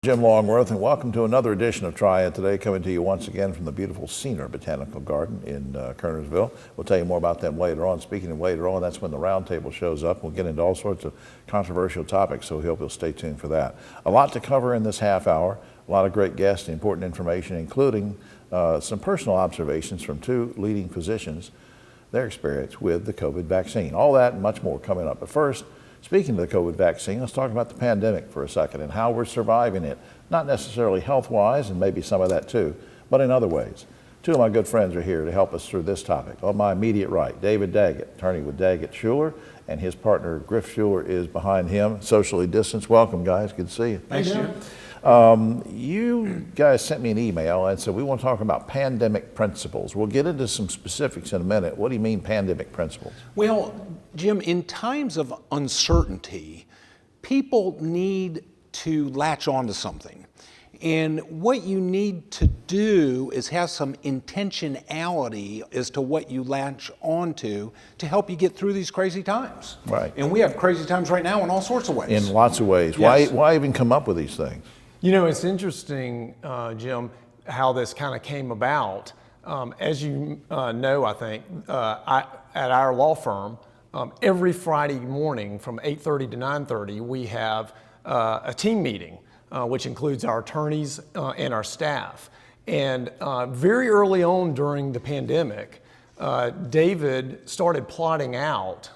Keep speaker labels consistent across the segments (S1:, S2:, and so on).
S1: Jim Longworth, and welcome to another edition of Triad Today, coming to you once again from the beautiful Senior Botanical Garden in Kernersville. We'll tell you more about them later on. Speaking of later on, that's when the roundtable shows up. We'll get into all sorts of controversial topics, so we hope you'll stay tuned for that. A lot to cover in this half hour, a lot of great guests, important information, including some personal observations from two leading physicians, their experience with the COVID vaccine. All that and much more coming up. But first, speaking of the COVID vaccine, let's talk about the pandemic for a second and how we're surviving it, not necessarily health-wise, and maybe some of that too, but in other ways. Two of my good friends are here to help us through this topic. On my immediate right, David Daggett, attorney with Daggett Schuler, and his partner Griff Schuler is behind him, socially distanced. Welcome, guys. Good to see you.
S2: Thanks, Jim.
S1: You guys sent me an email and said we want to talk about pandemic principles. We'll get into some specifics in a minute. What do you mean pandemic principles?
S2: Well, Jim, in times of uncertainty, people need to latch on to something. And what you need to do is have some intentionality as to what you latch onto to help you get through these crazy times.
S1: Right.
S2: And we have crazy times right now in all sorts of ways.
S1: In lots of ways.
S2: Yes.
S1: Why even come up with these things?
S3: You know, it's interesting, Jim, how this kind of came about. As you know, I think, at our law firm, every Friday morning from 8:30 to 9:30, we have a team meeting, which includes our attorneys and our staff. And very early on during the pandemic, David started plotting out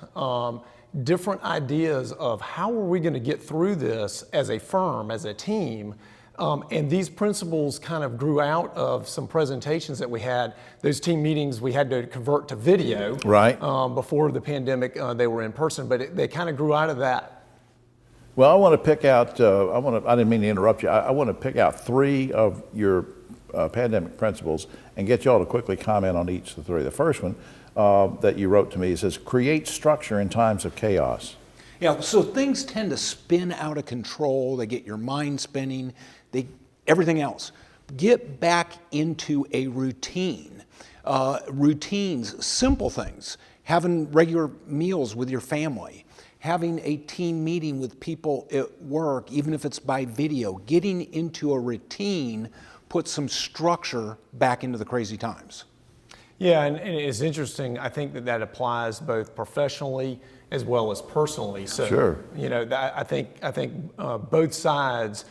S3: different ideas of how are we going to get through this as a firm, as a team. And these principles kind of grew out of some presentations that we had. Those team meetings we had to convert to video.
S1: Right.
S3: Before the pandemic, they were in person, but they kind of grew out of that.
S1: Well, I want to pick out, I didn't mean to interrupt you. I want to pick out three of your pandemic principles and get you all to quickly comment on each of the three. The first one that you wrote to me says, create structure in times of chaos.
S2: Yeah, so things tend to spin out of control. They get your mind spinning, everything else. Get back into a routine. Routines, simple things, having regular meals with your family, having a team meeting with people at work, even if it's by video, getting into a routine, put some structure back into the crazy times.
S3: Yeah, and it's interesting. I think that applies both professionally as well as personally. So,
S1: sure.
S3: You know, I think both sides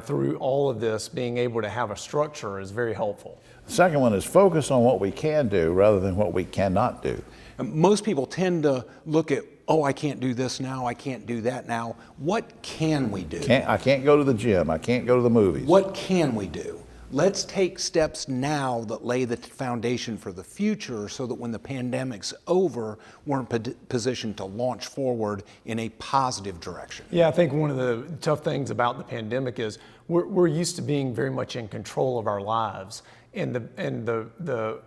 S3: through all of this, being able to have a structure is very helpful.
S1: The second one is focus on what we can do rather than what we cannot do.
S2: Most people tend to look at, oh, I can't do this now, I can't do that now. What can we do?
S1: I can't go to the gym, I can't go to the movies.
S2: What can we do? Let's take steps now that lay the foundation for the future so that when the pandemic's over, we're in position to launch forward in a positive direction.
S3: Yeah, I think one of the tough things about the pandemic is we're used to being very much in control of our lives. And the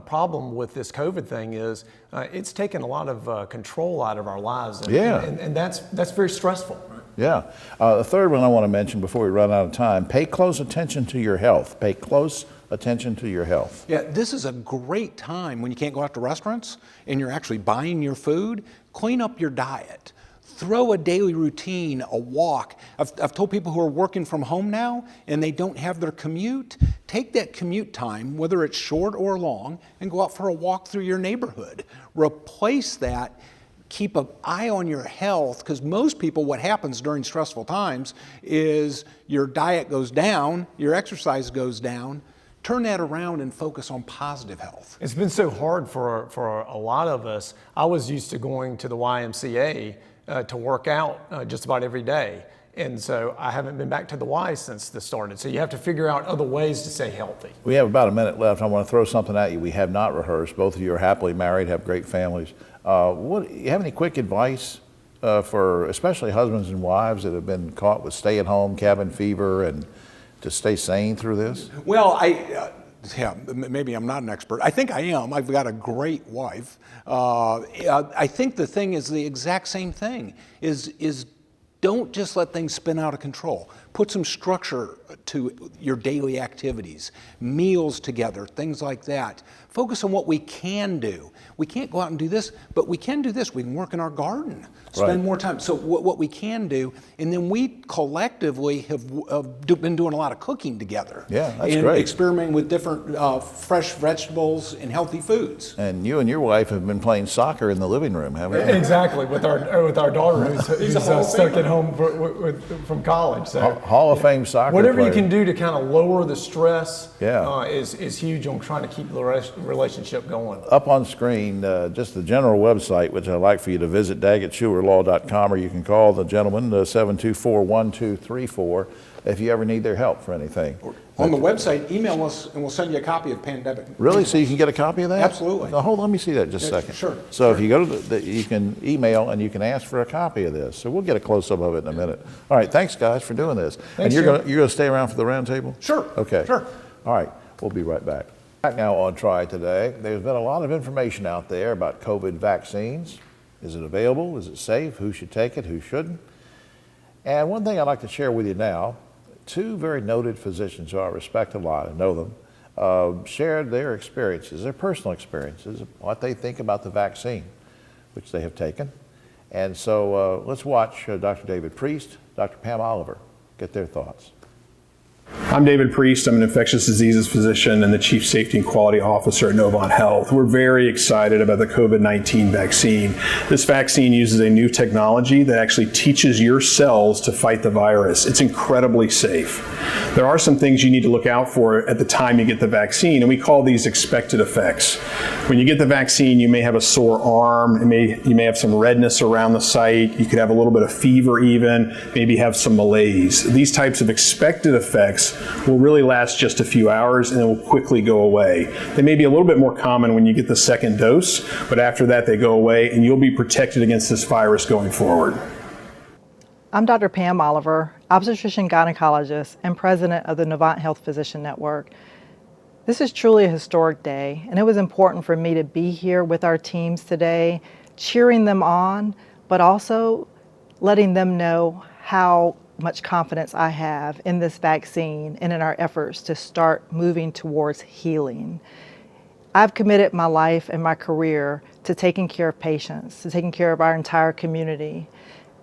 S3: problem with this COVID thing is it's taken a lot of control out of our lives. And that's very stressful.
S1: Yeah. The third one I want to mention before we run out of time, pay close attention to your health. Pay close attention to your health.
S2: Yeah, this is a great time when you can't go out to restaurants and you're actually buying your food. Clean up your diet. Throw a daily routine, a walk. I've told people who are working from home now and they don't have their commute, take that commute time, whether it's short or long, and go out for a walk through your neighborhood. Replace that. Keep an eye on your health, because most people, what happens during stressful times is your diet goes down, your exercise goes down. Turn that around and focus on positive health.
S3: It's been so hard for a lot of us. I was used to going to the YMCA to work out just about every day. And so I haven't been back to the Y since this started. So you have to figure out other ways to stay healthy.
S1: We have about a minute left. I want to throw something at you. We have not rehearsed. Both of you are happily married, have great families. You have any quick advice for especially husbands and wives that have been caught with stay-at-home cabin fever and to stay sane through this?
S2: Well, maybe I'm not an expert. I think I am. I've got a great wife. I think the thing is the exact same thing, is don't just let things spin out of control. Put some structure to your daily activities, meals together, things like that. Focus on what we can do. We can't go out and do this, but we can do this. We can work in our garden, spend more time. So what we can do, and then we collectively have been doing a lot of cooking together.
S1: Yeah, that's
S2: and
S1: great.
S2: Experimenting with different fresh vegetables and healthy foods.
S1: And you and your wife have been playing soccer in the living room, haven't you?
S3: Exactly, with our daughter who's stuck at home from college. So
S1: Hall of Fame soccer
S3: whatever
S1: player.
S3: you can do to kind of lower the stress
S1: Yeah.
S3: is huge on trying to keep the relationship going.
S1: Up on screen, just the general website, which I'd like for you to visit, daggettschulerlaw.com, or you can call the gentleman, 724-1234, if you ever need their help for anything.
S2: On the website, email us and we'll send you a copy of Pandemic.
S1: Really? So you can get a copy of that?
S2: Absolutely.
S1: Now, hold on, let me see that just a second.
S2: Sure.
S1: So if you go to you can email and you can ask for a copy of this. So we'll get a close-up of it in a minute. All right, thanks guys for doing this. And
S3: Thanks,
S1: you're
S3: Jim.
S1: gonna stay around for the round table?
S2: Sure.
S1: Okay.
S2: Sure.
S1: All right, we'll be right back. Back now on Triad Today. There's been a lot of information out there about COVID vaccines. Is it available? Is it safe? Who should take it? Who shouldn't? And one thing I'd like to share with you now, two very noted physicians who I respect a lot and know them, shared their experiences, their personal experiences, what they think about the vaccine, which they have taken. And so let's watch Dr. David Priest, Dr. Pam Oliver, get their thoughts.
S4: I'm David Priest. I'm an infectious diseases physician and the Chief Safety and Quality Officer at Novant Health. We're very excited about the COVID-19 vaccine. This vaccine uses a new technology that actually teaches your cells to fight the virus. It's incredibly safe. There are some things you need to look out for at the time you get the vaccine, and we call these expected effects. When you get the vaccine, you may have a sore arm, you may have some redness around the site, you could have a little bit of fever even, maybe have some malaise. These types of expected effects will really last just a few hours and then will quickly go away. They may be a little bit more common when you get the second dose, but after that they go away and you'll be protected against this virus going forward.
S5: I'm Dr. Pam Oliver, obstetrician gynecologist and president of the Novant Health Physician Network. This is truly a historic day, and it was important for me to be here with our teams today, cheering them on, but also letting them know how much confidence I have in this vaccine and in our efforts to start moving towards healing. I've committed my life and my career to taking care of patients, to taking care of our entire community.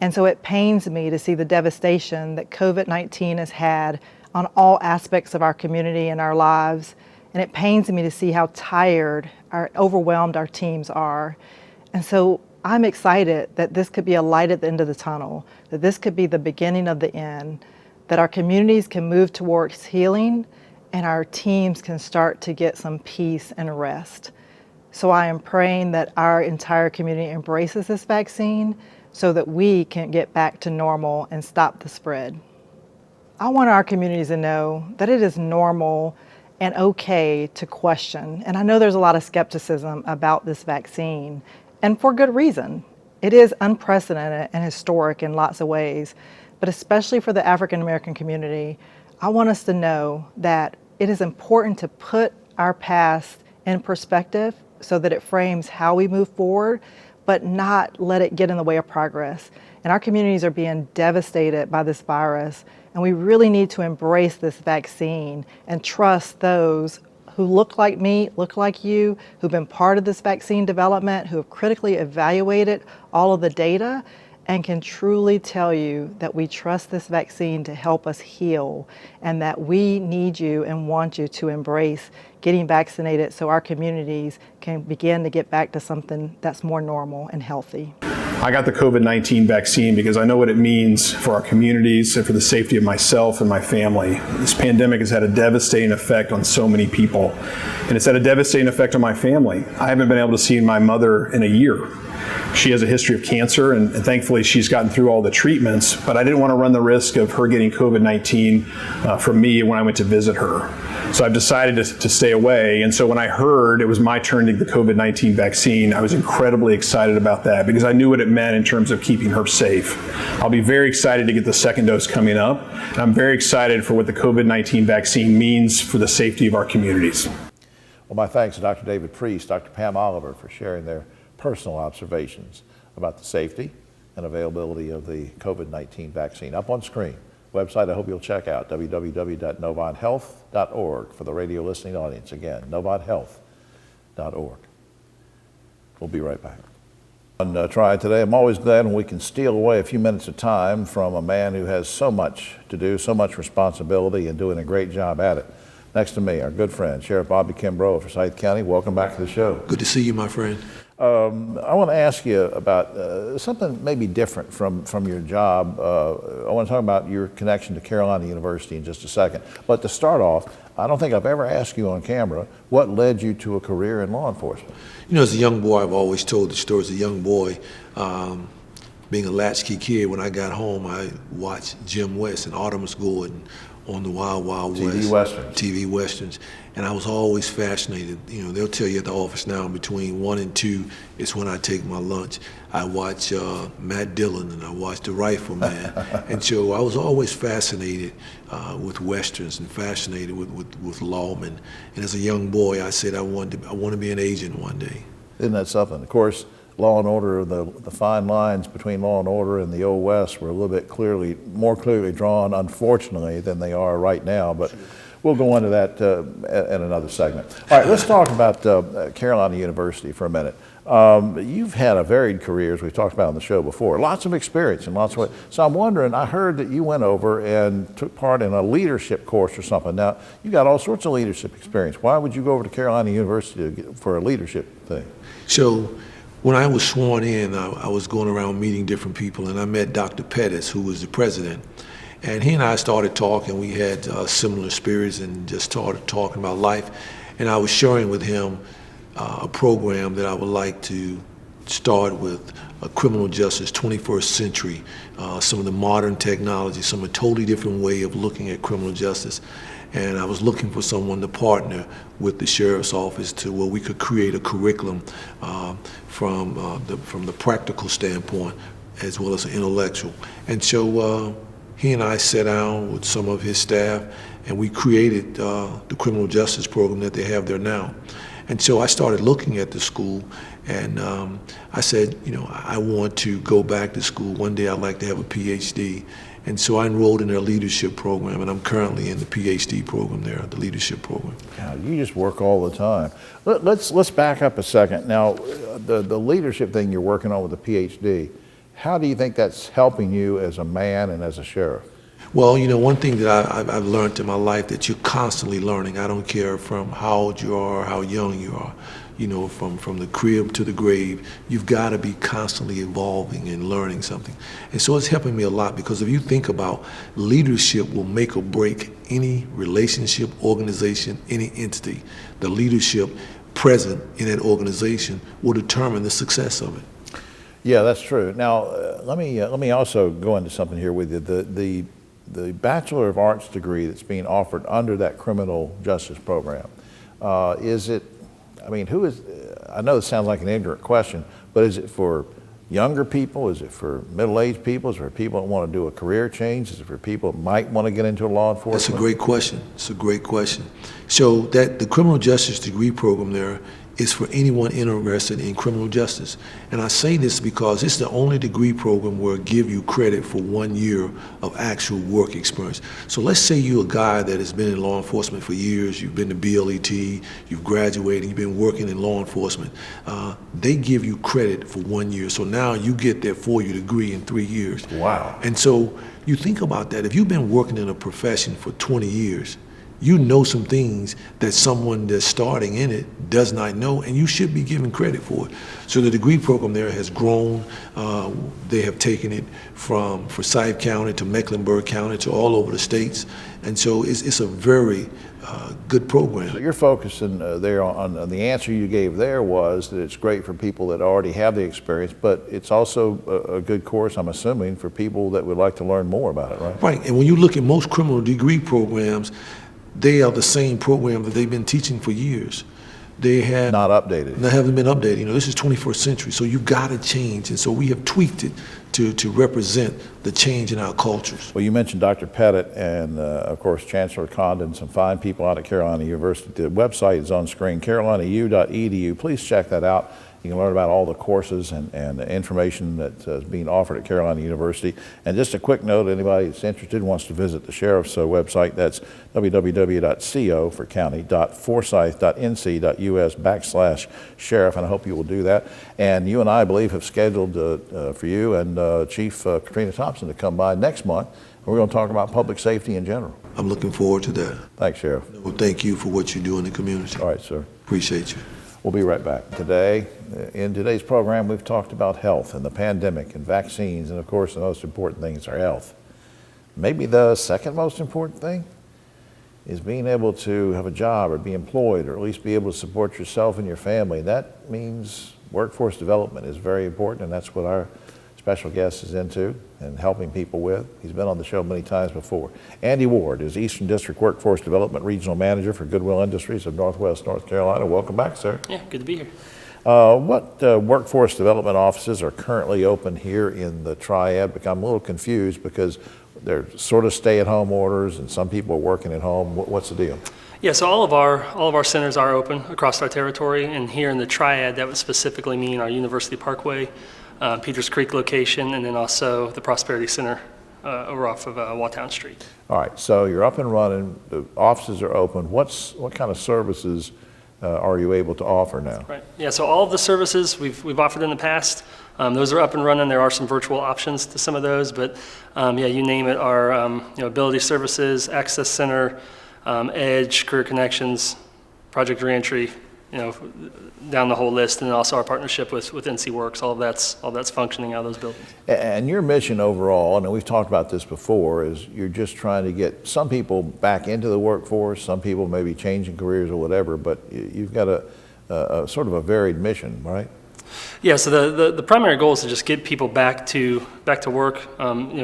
S5: And so it pains me to see the devastation that COVID-19 has had on all aspects of our community and our lives. And it pains me to see how tired, overwhelmed our teams are. And so I'm excited that this could be a light at the end of the tunnel, that this could be the beginning of the end, that our communities can move towards healing and our teams can start to get some peace and rest. So I am praying that our entire community embraces this vaccine so that we can get back to normal and stop the spread. I want our communities to know that it is normal and okay to question. And I know there's a lot of skepticism about this vaccine, and for good reason. It is unprecedented and historic in lots of ways, but especially for the African American community, I want us to know that it is important to put our past in perspective so that it frames how we move forward, but not let it get in the way of progress. And our communities are being devastated by this virus, and we really need to embrace this vaccine and trust those who look like me, look like you, who've been part of this vaccine development, who have critically evaluated all of the data, and can truly tell you that we trust this vaccine to help us heal, and that we need you and want you to embrace getting vaccinated so our communities can begin to get back to something that's more normal and healthy.
S4: I got the COVID-19 vaccine because I know what it means for our communities and for the safety of myself and my family. This pandemic has had a devastating effect on so many people, and it's had a devastating effect on my family. I haven't been able to see my mother in a year. She has a history of cancer, and thankfully she's gotten through all the treatments, but I didn't want to run the risk of her getting COVID-19 from me when I went to visit her. So I've decided to stay away. And so when I heard it was my turn to get the COVID-19 vaccine, I was incredibly excited about that because I knew what it meant in terms of keeping her safe. I'll be very excited to get the second dose coming up. And I'm very excited for what the COVID-19 vaccine means for the safety of our communities.
S1: Well, my thanks to Dr. David Priest, Dr. Pam Oliver for sharing their personal observations about the safety and availability of the COVID-19 vaccine. Up on screen, website I hope you'll check out, www.novonthealth.org for the radio listening audience. Again, novonthealth.org. We'll be right back. On Triad Today, I'm always glad when we can steal away a few minutes of time from a man who has so much to do, so much responsibility, and doing a great job at it. Next to me, our good friend, Sheriff Bobby Kimbrough of Forsyth County. Welcome back to the show.
S6: Good to see you, my friend.
S1: I want to ask you about something maybe different from your job. I want to talk about your connection to Carolina University in just a second. But to start off, I don't think I've ever asked you on camera what led you to a career in law enforcement.
S6: You know, as a young boy, I've always told the story. As a young boy, being a latchkey kid, when I got home, I watched Jim West and Artemis Gordon on the Wild Wild West.
S1: TV Westerns.
S6: TV Westerns. And I was always fascinated. You know, they'll tell you at the office now between 1 and 2 is when I take my lunch. I watch Matt Dillon and I watch The Rifleman. And so I was always fascinated with Westerns and fascinated with lawmen. And as a young boy, I said I want to be an agent one day.
S1: Isn't that something? Of course, Law and Order, the fine lines between Law and Order and the Old West were a little bit more clearly drawn, unfortunately, than they are right now. But we'll go into that in another segment. All right, let's talk about Carolina University for a minute. You've had a varied career, as we've talked about on the show before. Lots of experience in lots of ways. So I'm wondering, I heard that you went over and took part in a leadership course or something. Now, you got all sorts of leadership experience. Why would you go over to Carolina University for a leadership thing?
S6: So when I was sworn in, I was going around meeting different people, and I met Dr. Pettis, who was the president. And he and I started talking. We had similar spirits and just started talking about life. And I was sharing with him a program that I would like to start with criminal justice, 21st century, some of the modern technology, some of a totally different way of looking at criminal justice. And I was looking for someone to partner with the sheriff's office to where we could create a curriculum from the practical standpoint as well as an intellectual. And so he and I sat down with some of his staff and we created the criminal justice program that they have there now. And so I started looking at the school and I said, you know, I want to go back to school. One day I'd like to have a PhD. And so I enrolled in their leadership program, and I'm currently in the PhD program there, the leadership program.
S1: God, you just work all the time. Let's back up a second. Now, the leadership thing you're working on with the PhD, how do you think that's helping you as a man and as a sheriff?
S6: Well, you know, one thing that I've learned in my life that you're constantly learning. I don't care from how old you are, how young you are. You know, from the crib to the grave, you've got to be constantly evolving and learning something. And so it's helping me a lot because if you think about leadership will make or break any relationship, organization, any entity. The leadership present in that organization will determine the success of it.
S1: Yeah, that's true. Now, let me also go into something here with you. The Bachelor of Arts degree that's being offered under that criminal justice program, is it? I mean, I know this sounds like an ignorant question, but is it for younger people? Is it for middle-aged people? Is it for people that want to do a career change? Is it for people that might want to get into law enforcement?
S6: That's a great question. It's a great question. So the criminal justice degree program there is for anyone interested in criminal justice. And I say this because it's the only degree program where it give you credit for 1 year of actual work experience. So let's say you're a guy that has been in law enforcement for years, you've been to BLET, you've graduated, you've been working in law enforcement. They give you credit for 1 year. So now you get that 4-year degree in 3 years.
S1: Wow.
S6: And so you think about that. If you've been working in a profession for 20 years, you know some things that someone that's starting in it does not know, and you should be given credit for it. So the degree program there has grown. They have taken it from Forsyth County to Mecklenburg County to all over the states, and so it's a very good program.
S1: So you're focusing there on the answer you gave there was that it's great for people that already have the experience, but it's also a good course, I'm assuming, for people that would like to learn more about it, right?
S6: Right, and when you look at most criminal degree programs, they are the same program that they've been teaching for years. They have
S1: not updated.
S6: They haven't been updated. You know, this is 21st century, so you've got to change, and so we have tweaked it to represent the change in our cultures.
S1: Well, you mentioned Dr. Pettit and, of course, Chancellor Condon, some fine people out at Carolina University. The website is on screen, carolinau.edu. Please check that out. You can learn about all the courses and the information that is being offered at Carolina University. And just a quick note, anybody that's interested and wants to visit the Sheriff's website, that's www.co for county.forsyth.nc.us/sheriff, and I hope you will do that. And you and I believe have scheduled for you and Chief Katrina Thompson to come by next month. We're going to talk about public safety in general.
S6: I'm looking forward to that.
S1: Thanks, Sheriff.
S6: Well, thank you for what you do in the community.
S1: All right, sir.
S6: Appreciate you.
S1: We'll be right back. Today, in today's program, we've talked about health and the pandemic and vaccines, and of course, the most important thing is our health. Maybe the second most important thing is being able to have a job or be employed, or at least be able to support yourself and your family. That means workforce development is very important, and that's what our special guest is into and helping people with. He's been on the show many times before. Andy Ward is Eastern District Workforce Development Regional Manager for Goodwill Industries of Northwest North Carolina. Welcome back, sir.
S7: Yeah, good to be here.
S1: What workforce development offices are currently open here in the Triad? Because I'm a little confused because they're sort of stay-at-home orders and some people are working at home. What's the deal?
S7: Yeah, so all of our centers are open across our territory, and here in the Triad, that would specifically mean our University Parkway, Peters Creek location, and then also the Prosperity Center over off of Waughtown Street.
S1: All right, so you're up and running, the offices are open. What kind of services are you able to offer now?
S7: Right. Yeah, so all of the services we've offered in the past, those are up and running. There are some virtual options to some of those, but yeah, you name it, our ability services, access center, Edge, Career Connections, Project Reentry, down the whole list, and then also our partnership with NC Works. All that's functioning out of those buildings.
S1: And your mission overall, and we've talked about this before, is you're just trying to get some people back into the workforce, some people maybe changing careers or whatever, but you've got a sort of a varied mission, right?
S7: Yeah, so the primary goal is to just get people back to work,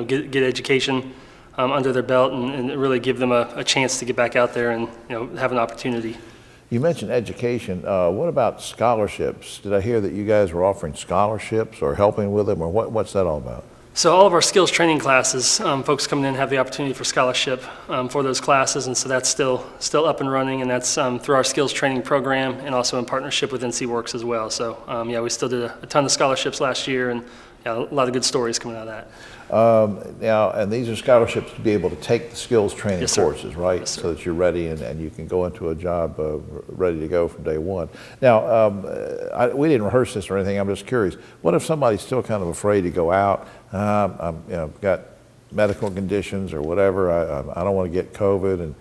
S7: get education under their belt, and really give them a chance to get back out there and have an opportunity.
S1: You mentioned education. What about scholarships? Did I hear that you guys were offering scholarships or helping with them, or what's that all about?
S7: So all of our skills training classes, folks coming in have the opportunity for scholarship for those classes, and so that's still up and running, and that's through our skills training program and also in partnership with NC Works as well. So yeah, we still did a ton of scholarships last year, and yeah, a lot of good stories coming out of that.
S1: Now, and these are scholarships to be able to take the skills training
S7: Yes, sir.
S1: courses, right?
S7: Yes, sir.
S1: So that you're ready and you can go into a job ready to go from day one. Now, we didn't rehearse this or anything. I'm just curious. What if somebody's still kind of afraid to go out? I've got medical conditions or whatever. I don't want to get COVID. And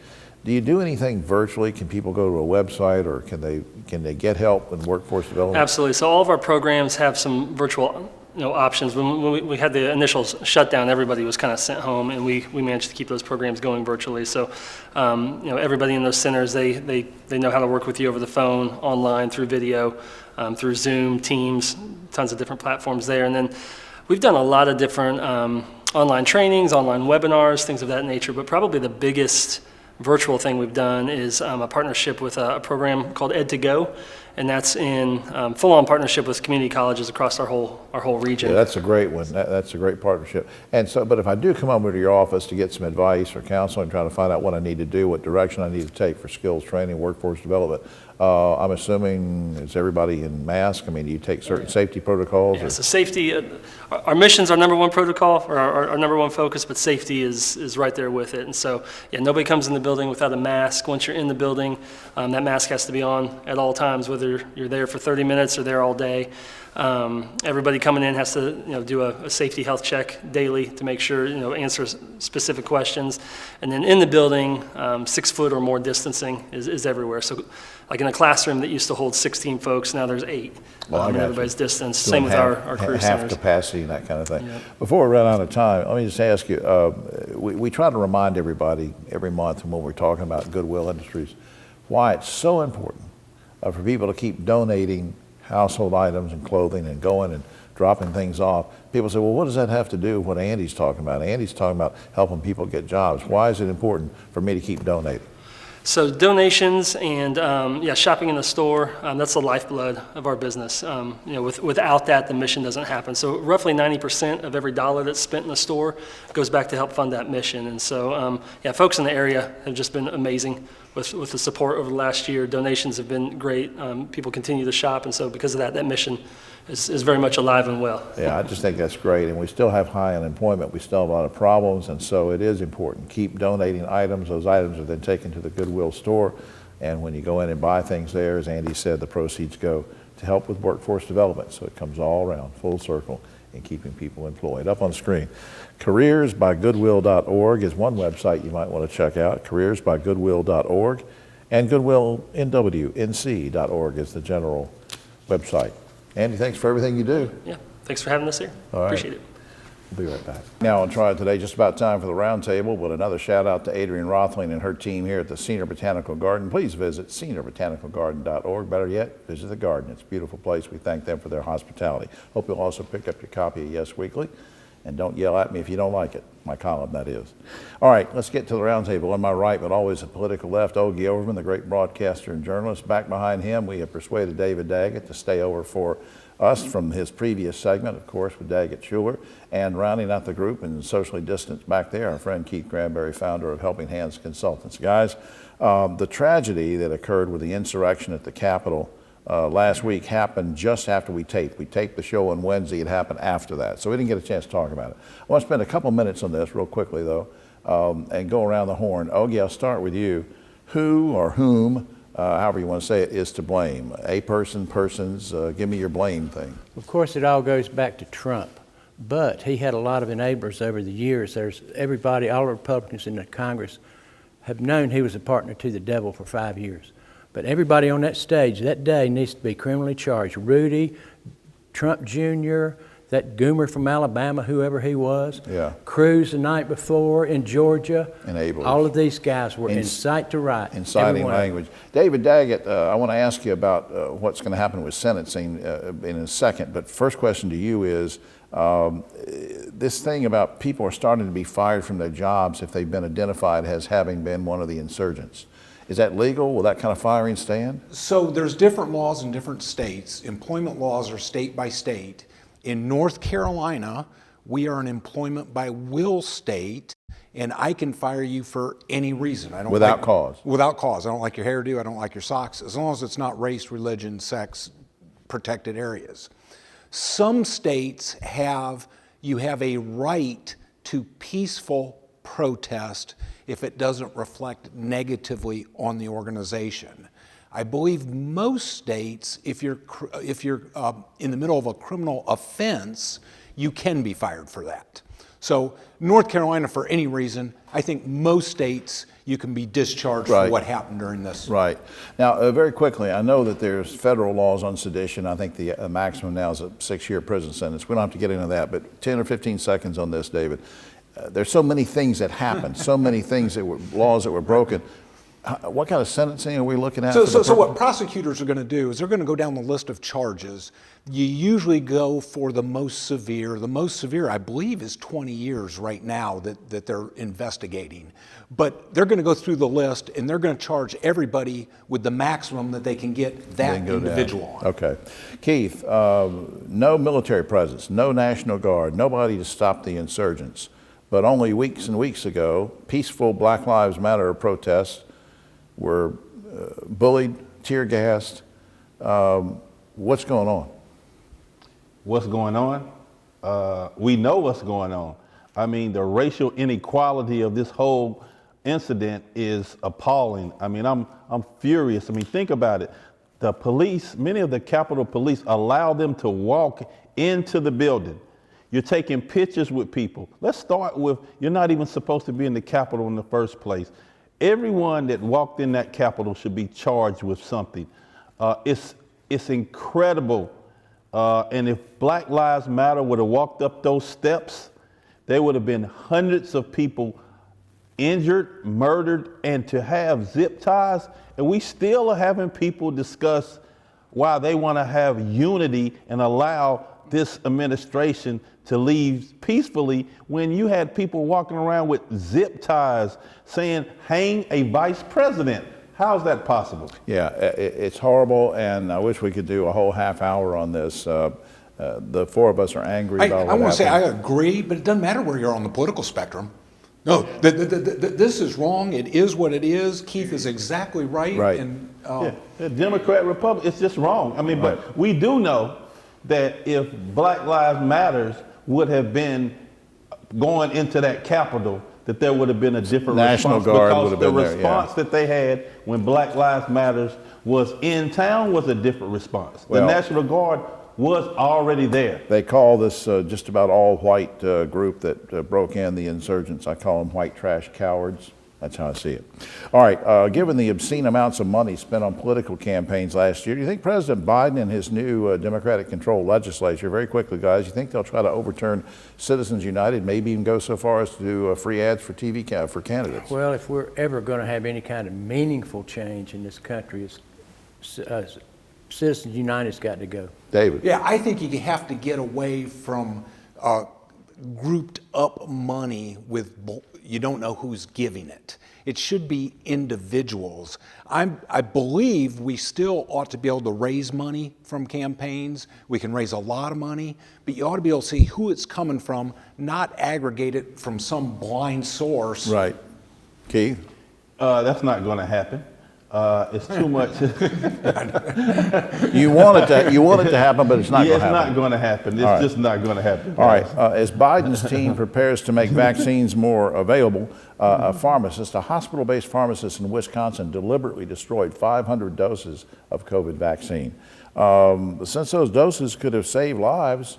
S1: do you do anything virtually? Can people go to a website, or can they get help in workforce development?
S7: Absolutely. So all of our programs have some virtual options. When we had the initial shutdown, everybody was kind of sent home, and we managed to keep those programs going virtually. So, everybody in those centers, they know how to work with you over the phone, online, through video, through Zoom, Teams, tons of different platforms there. And then we've done a lot of different online trainings, online webinars, things of that nature. But probably the biggest virtual thing we've done is a partnership with a program called Ed2Go, and that's in full-on partnership with community colleges across our whole region.
S1: Yeah, that's a great one. That's a great partnership. And so, but if I do come over to your office to get some advice or counseling, trying to find out what I need to do, what direction I need to take for skills training, workforce development, I'm assuming, is everybody in mask? I mean, do you take certain safety protocols?
S7: Yeah, so safety, our mission's our number one protocol, or our number one focus, but safety is right there with it. And so, yeah, nobody comes in the building without a mask. Once you're in the building, that mask has to be on at all times, whether you're there for 30 minutes or there all day. Everybody coming in has to do a safety health check daily to make sure, answer specific questions. And then in the building, 6 foot or more distancing is everywhere. So like in a classroom that used to hold 16 folks, now there's 8.
S1: Well, I
S7: and
S1: got
S7: everybody's
S1: you.
S7: distance.
S1: Doing
S7: Same with our career
S1: half
S7: centers.
S1: capacity and that kind of thing.
S7: Yep.
S1: Before we run out of time, let me just ask you, we try to remind everybody every month when we're talking about Goodwill Industries why it's so important for people to keep donating household items and clothing and going and dropping things off. People say, well, what does that have to do with what Andy's talking about? Andy's talking about helping people get jobs. Why is it important for me to keep donating?
S7: So donations and shopping in the store, that's the lifeblood of our business. Without that, the mission doesn't happen. So roughly 90% of every dollar that's spent in the store goes back to help fund that mission. And so, folks in the area have just been amazing with the support over the last year. Donations have been great. People continue to shop, and so because of that, that mission is very much alive and well.
S1: Yeah, I just think that's great. And we still have high unemployment. We still have a lot of problems. And so it is important. Keep donating items. Those items are then taken to the Goodwill store. And when you go in and buy things there, as Andy said, the proceeds go to help with workforce development. So it comes all around, full circle, in keeping people employed. Up on the screen, careersbygoodwill.org is one website you might want to check out, careersbygoodwill.org. And goodwillnwnc.org is the general website. Andy, thanks for everything you do.
S7: Yeah, thanks for having us here.
S1: All right.
S7: Appreciate it.
S1: We'll be right back. Now on Triad Today, just about time for the roundtable, but another shout out to Adrienne Rothling and her team here at the Senior Botanical Garden. Please visit seniorbotanicalgarden.org. Better yet, visit the garden. It's a beautiful place. We thank them for their hospitality. Hope you'll also pick up your copy of Yes Weekly. And don't yell at me if you don't like it. My column, that is. All right, let's get to the roundtable. On my right, but always the political left, Ogie Overman, the great broadcaster and journalist. Back behind him, we have persuaded David Daggett to stay over for us from his previous segment, of course, with Daggett Schuler. And rounding out the group and socially distanced back there, our friend Keith Granberry, founder of Helping Hands Consultants. Guys, the tragedy that occurred with the insurrection at the Capitol last week happened just after we taped. We taped the show on Wednesday. It happened after that, so we didn't get a chance to talk about it. I want to spend a couple minutes on this real quickly, though, and go around the horn. Ogie, I'll start with you. Who or whom, however you want to say it, is to blame? A person, persons, give me your blame thing.
S8: Of course, it all goes back to Trump, but he had a lot of enablers over the years. There's everybody, all the Republicans in the Congress have known he was a partner to the devil for 5 years. But everybody on that stage that day needs to be criminally charged. Rudy, Trump Jr., that goomer from Alabama, whoever he was, Cruz the night before in Georgia.
S1: Enablers.
S8: All of these guys were incite to riot.
S1: Inciting language. David Daggett, I want to ask you about what's going to happen with sentencing in a second. But first question to you is, this thing about people are starting to be fired from their jobs if they've been identified as having been one of the insurgents. Is that legal? Will that kind of firing stand?
S2: So there's different laws in different states. Employment laws are state by state. In North Carolina, we are an employment by will state, and I can fire you for any reason.
S1: Without cause?
S2: Without cause. I don't like your hairdo, I don't like your socks, as long as it's not race, religion, sex, protected areas. Some states you have a right to peaceful protest if it doesn't reflect negatively on the organization. I believe most states, if you're in the middle of a criminal offense, you can be fired for that. So North Carolina, for any reason, I think most states you can be discharged for what happened during this.
S1: Right. Now, very quickly, I know that there's federal laws on sedition. I think the maximum now is a 6-year prison sentence. We don't have to get into that, but 10 or 15 seconds on this, David. There's so many things that happened, so many things that were laws that were broken. What kind of sentencing are we looking at?
S2: So what prosecutors are going to do is they're going to go down the list of charges. You usually go for the most severe. The most severe, I believe, is 20 years right now that they're investigating. But they're going to go through the list and they're going to charge everybody with the maximum that they can get that individual on.
S1: Okay. Keith, no military presence, no National Guard, nobody to stop the insurgents. But only weeks and weeks ago, peaceful Black Lives Matter protests were bullied, tear gassed. What's going on?
S9: What's going on? We know what's going on. I mean, the racial inequality of this whole incident is appalling. I mean, I'm furious. I mean, think about it. The police, many of the Capitol Police allow them to walk into the building. You're taking pictures with people. Let's start with, you're not even supposed to be in the Capitol in the first place. Everyone that walked in that Capitol should be charged with something. It's incredible. And if Black Lives Matter would have walked up those steps, there would have been hundreds of people injured, murdered, and to have zip ties. And we still are having people discuss why they want to have unity and allow this administration to leave peacefully when you had people walking around with zip ties saying, hang a vice president. How's that possible?
S1: Yeah, it's horrible, and I wish we could do a whole half hour on this. The four of us are angry about what happened.
S2: I want to say I agree, but it doesn't matter where you're on the political spectrum. No, this is wrong. It is what it is. Keith is exactly right.
S1: Right.
S2: And,
S9: The Democrat, Republican, it's just wrong. I mean, but we do know that if Black Lives Matters would have been going into that Capitol, that there would have been a different
S1: National
S9: response,
S1: Guard
S9: because
S1: would have been
S9: the
S1: there, yeah.
S9: response that they had when Black Lives Matters was in town was a different response.
S1: Well,
S9: the National Guard was already there.
S1: They call this just about all white group that broke in, the insurgents. I call them white trash cowards. That's how I see it. All right, given the obscene amounts of money spent on political campaigns last year, do you think President Biden and his new Democratic-controlled legislature, very quickly, guys, you think they'll try to overturn Citizens United, maybe even go so far as to do free ads for TV for candidates?
S8: Well, if we're ever going to have any kind of meaningful change in this country, Citizens United's got to go.
S1: David?
S2: yeah, I think you have to get away from grouped up money with you don't know who's giving it. It should be individuals. I believe we still ought to be able to raise money from campaigns. We can raise a lot of money, but you ought to be able to see who it's coming from, not aggregate it from some blind source.
S1: Right. Keith?
S9: That's not going to happen. It's too much.
S1: You want it to happen, but it's not going
S9: Yeah,
S1: to happen.
S9: it's not going to happen. It's
S1: right.
S9: just not going to happen.
S1: All right. As Biden's team prepares to make vaccines more available, a hospital-based pharmacist in Wisconsin deliberately destroyed 500 doses of COVID vaccine. Since those doses could have saved lives,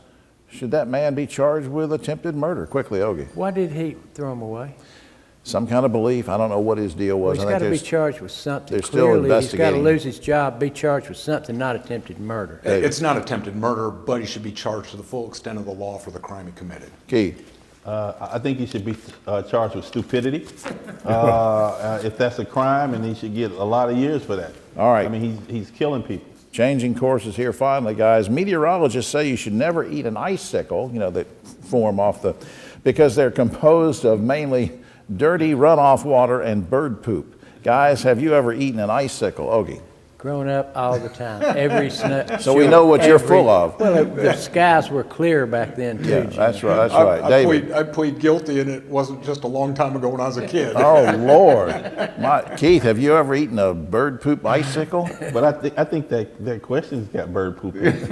S1: should that man be charged with attempted murder? Quickly, Ogie.
S8: Why did he throw them away?
S1: Some kind of belief. I don't know what his deal was.
S8: Well, he's got to be charged with something.
S1: they're still
S8: Clearly, he's got to
S1: investigating.
S8: lose his job, be charged with something, not attempted murder.
S2: It's not attempted murder, but he should be charged to the full extent of the law for the crime he committed.
S1: Keith?
S9: I think he should be charged with stupidity if that's a crime, and he should get a lot of years for that.
S1: All right.
S9: I mean, he's killing people.
S1: Changing courses here finally, guys. Meteorologists say you should never eat an icicle, that form off because they're composed of mainly dirty runoff water and bird poop. Guys, have you ever eaten an icicle, Ogie?
S8: Growing up all the time, every snow.
S1: So we know what you're full of.
S8: Well, the skies were clear back then too.
S1: Yeah,
S8: Jim.
S1: that's right. That's right. David.
S2: I plead guilty, and it wasn't just a long time ago when I was a kid.
S1: Oh Lord, Keith, have you ever eaten a bird poop icicle?
S9: But I think that question's got bird poop in it.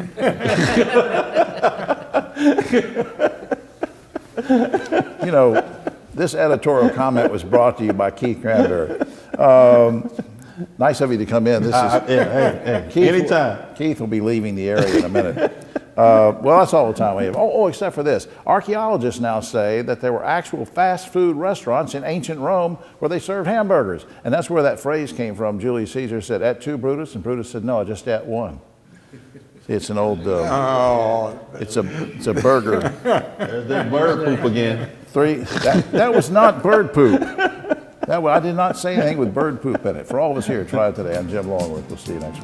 S1: This editorial comment was brought to you by Keith Cranberry. Nice of you to come in. This is
S9: Hey,
S1: Keith
S9: anytime.
S1: Keith will be leaving the area in a minute. Well, that's all the time we have. Oh, except for this. Archaeologists now say that there were actual fast food restaurants in ancient Rome where they served hamburgers. And that's where that phrase came from. Julius Caesar said, "Et tu, Brutus?" And Brutus said, "No, I just ate one." See, it's an old, it's a burger.
S9: There's that bird poop again.
S1: That was not bird poop. I did not say anything with bird poop in it. For all of us here, try it today. I'm Jim Longworth. We'll see you next week.